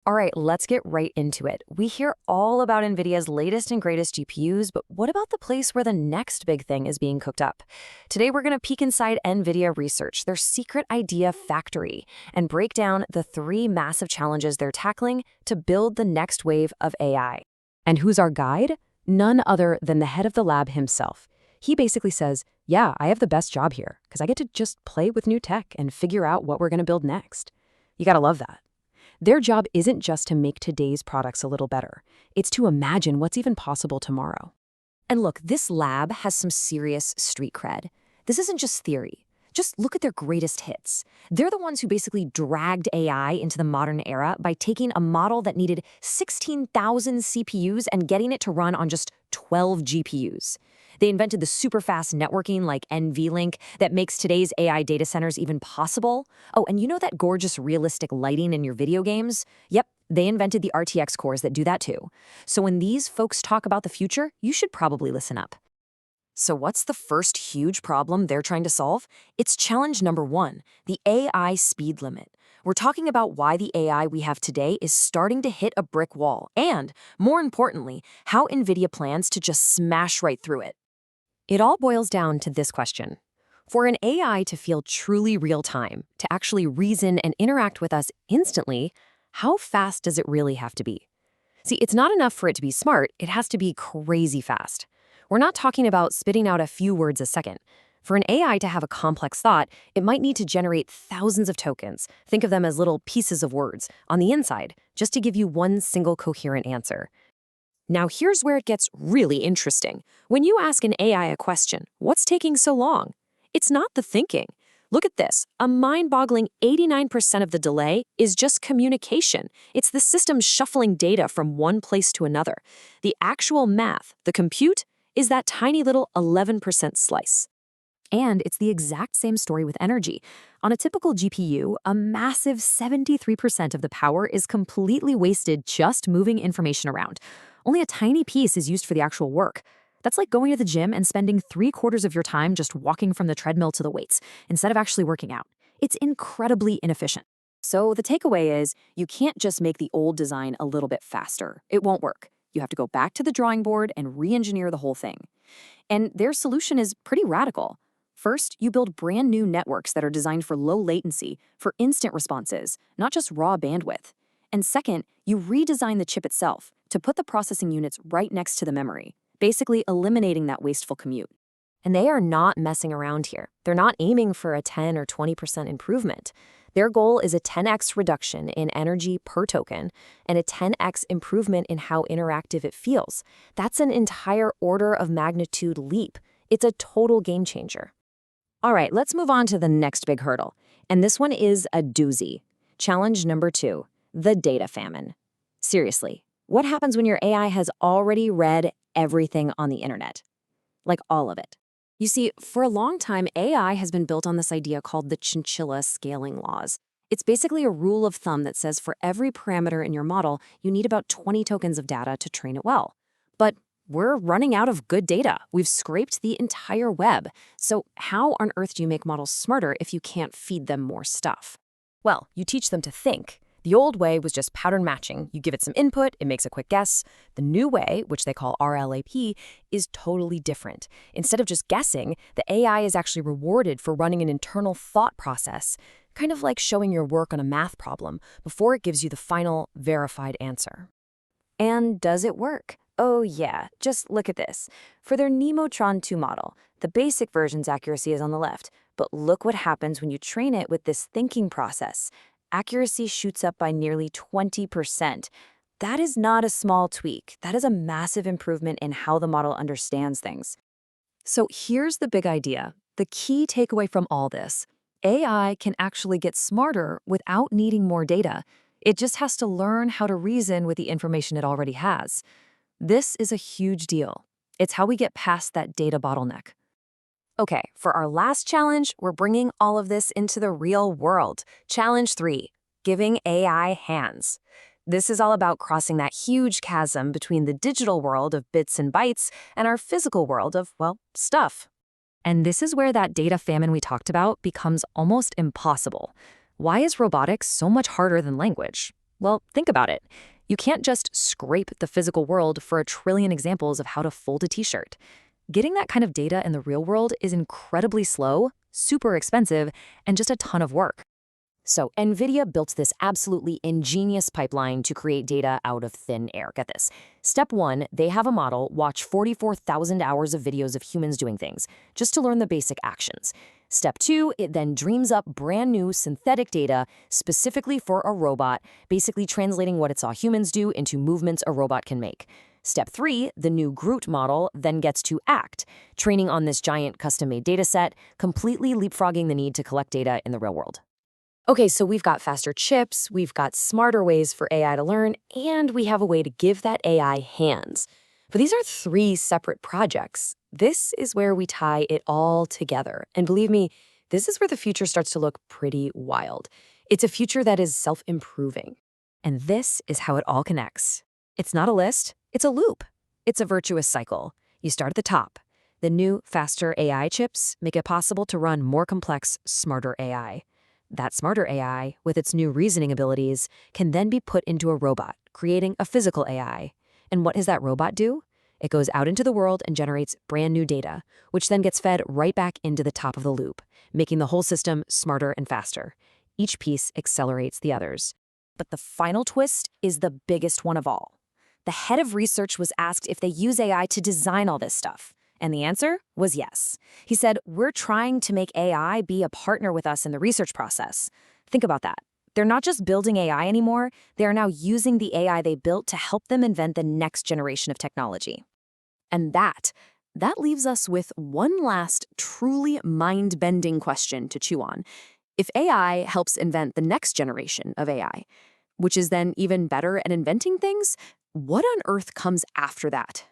All right, let's get right into it. We hear all about NVIDIA's latest and greatest GPUs, but what about the place where the next big thing is being cooked up? Today, we're going to peek inside NVIDIA Research, their secret idea factory, and break down the three massive challenges they're tackling to build the next wave of AI. And who's our guide? None other than the head of the lab himself. He basically says, yeah, I have the best job here because I get to just play with new tech and figure out what we're going to build next. You got to love that. Their job isn't just to make today's products a little better. It's to imagine what's even possible tomorrow. And look, this lab has some serious street cred. This isn't just theory. Just look at their greatest hits. They're the ones who basically dragged AI into the modern era by taking a model that needed 16,000 CPUs and getting it to run on just 12 GPUs. They invented the super fast networking like NVLink that makes today's AI data centers even possible. Oh, and you know that gorgeous realistic lighting in your video games? Yep, they invented the RTX cores that do that too. So when these folks talk about the future, you should probably listen up. So what's the first huge problem they're trying to solve? It's challenge number one, the AI speed limit. We're talking about why the AI we have today is starting to hit a brick wall, and, more importantly, how NVIDIA plans to just smash right through it. It all boils down to this question. For an AI to feel truly real-time, to actually reason and interact with us instantly, how fast does it really have to be? See, it's not enough for it to be smart, it has to be crazy fast. We're not talking about spitting out a few words a second. For an AI to have a complex thought, it might need to generate thousands of tokens, think of them as little pieces of words, on the inside, just to give you one single coherent answer. Now here's where it gets really interesting. When you ask an AI a question, what's taking so long? It's not the thinking. Look at this. A mind-boggling 89% of the delay is just communication. It's the system shuffling data from one place to another. The actual math, the compute, is that tiny little 11% slice. And it's the exact same story with energy. On a typical GPU, a massive 73% of the power is completely wasted just moving information around. Only a tiny piece is used for the actual work. That's like going to the gym and spending 3/4 of your time just walking from the treadmill to the weights, instead of actually working out. It's incredibly inefficient. So the takeaway is, you can't just make the old design a little bit faster. It won't work. You have to go back to the drawing board and re-engineer the whole thing. And their solution is pretty radical. First, you build brand new networks that are designed for low latency, for instant responses, not just raw bandwidth. And second, you redesign the chip itself to put the processing units right next to the memory, basically eliminating that wasteful commute. And they are not messing around here. They're not aiming for a 10 or 20% improvement. Their goal is a 10x reduction in energy per token and a 10x improvement in how interactive it feels. That's an entire order of magnitude leap. It's a total game changer. All right, let's move on to the next big hurdle. And this one is a doozy. Challenge number two, the data famine. Seriously, what happens when your AI has already read everything on the internet? Like all of it. You see, for a long time, AI has been built on this idea called the chinchilla scaling laws. It's basically a rule of thumb that says for every parameter in your model, you need about 20 tokens of data to train it well. But we're running out of good data. We've scraped the entire web. So how on earth do you make models smarter if you can't feed them more stuff? Well, you teach them to think. The old way was just pattern matching. You give it some input, it makes a quick guess. The new way, which they call RLAP, is totally different. Instead of just guessing, the AI is actually rewarded for running an internal thought process, kind of like showing your work on a math problem before it gives you the final, verified answer. And does it work? Oh yeah, just look at this. For their Nemotron 2 model, the basic version's accuracy is on the left, but look what happens when you train it with this thinking process. Accuracy shoots up by nearly 20%. That is not a small tweak. That is a massive improvement in how the model understands things. So here's the big idea. The key takeaway from all this. AI can actually get smarter without needing more data. It just has to learn how to reason with the information it already has. This is a huge deal. It's how we get past that data bottleneck. Okay, for our last challenge, we're bringing all of this into the real world. Challenge 3, giving AI hands. This is all about crossing that huge chasm between the digital world of bits and bytes and our physical world of, well, stuff. And this is where that data famine we talked about becomes almost impossible. Why is robotics so much harder than language? Well, think about it. You can't just scrape the physical world for a trillion examples of how to fold a t-shirt. Getting that kind of data in the real world is incredibly slow, super expensive, and just a ton of work. So NVIDIA built this absolutely ingenious pipeline to create data out of thin air. Get this. Step one, they have a model watch 44,000 hours of videos of humans doing things, just to learn the basic actions. Step two, it then dreams up brand new synthetic data specifically for a robot, basically translating what it saw humans do into movements a robot can make. Step three, the new Groot model then gets to act, training on this giant custom-made data set, completely leapfrogging the need to collect data in the real world. Okay, so we've got faster chips, we've got smarter ways for AI to learn, and we have a way to give that AI hands. But these are three separate projects. This is where we tie it all together. And believe me, this is where the future starts to look pretty wild. It's a future that is self-improving. And this is how it all connects. It's not a list, it's a loop. It's a virtuous cycle. You start at the top. The new, faster AI chips make it possible to run more complex, smarter AI. That smarter AI, with its new reasoning abilities, can then be put into a robot, creating a physical AI. And what does that robot do? It goes out into the world and generates brand new data, which then gets fed right back into the top of the loop, making the whole system smarter and faster. Each piece accelerates the others. But the final twist is the biggest one of all. The head of research was asked if they use AI to design all this stuff. And the answer was yes. He said, "We're trying to make AI be a partner with us in the research process." Think about that. They're not just building AI anymore, they are now using the AI they built to help them invent the next generation of technology. And that leaves us with one last truly mind-bending question to chew on. If AI helps invent the next generation of AI, which is then even better at inventing things, what on earth comes after that?